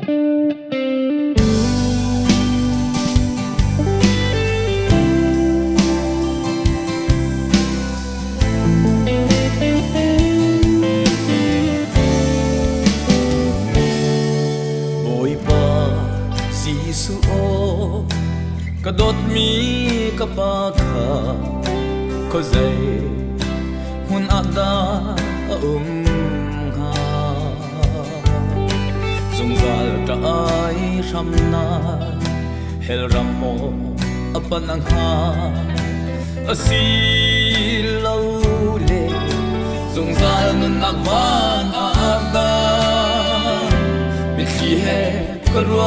กระโดดมีกระปาขาก็ใจหุ่นอาดาหาสงสารใจช้ำนาเฮลรำโมปันังหาสีเลาเลสงสารนันนักวานอาดามิขี้เหกรัว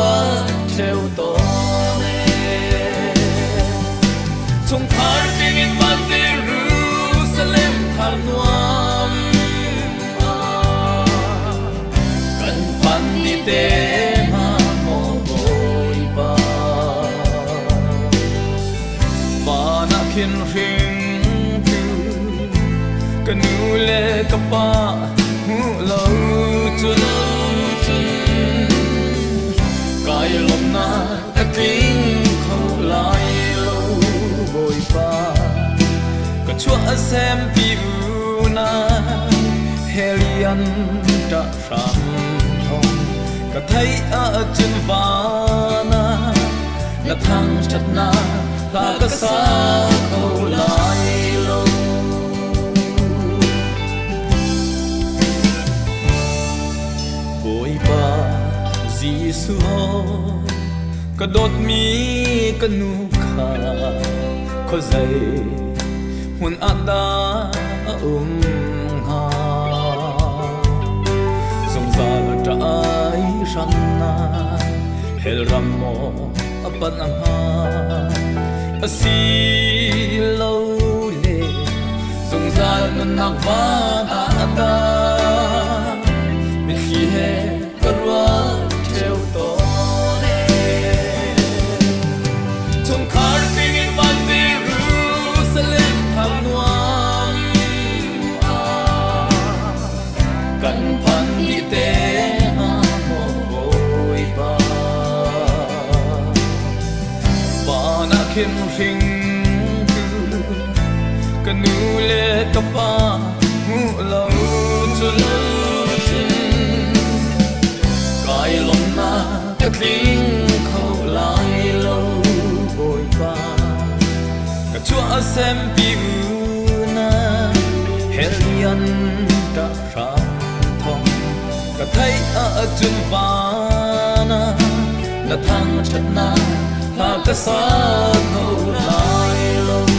เทวโตSom parkingen var till Jerusalem Kalnuam Kan panditema mo boiba Panakin ring tu Kanule kapa Hulau chun Kaya lom na aking khâu laiก็ชั่วแซมปีอูนาเฮลียนจะรำทองก็ไทยอาจินวานาและทางชัดนาลากษาเขาลายลงป่วยบาจีสุกระโดดมีกันนูขาก็ใจหุ่นอาดาหาสงสารใจฉันนาเฮลรำโมปันังหาสีเลาเลสงสารนักวานอาดาไม่ขี้เหกรัวเทวโตKan panditema mo boiba Panakin ring tu Kanule kapa Hulau chun Kaya lom na kakling khâu lai lâu boiba Kachua sem pi na Helian ta raก็ไทยอาจุนวานาและทางชัดนาลากษาเขาลายลง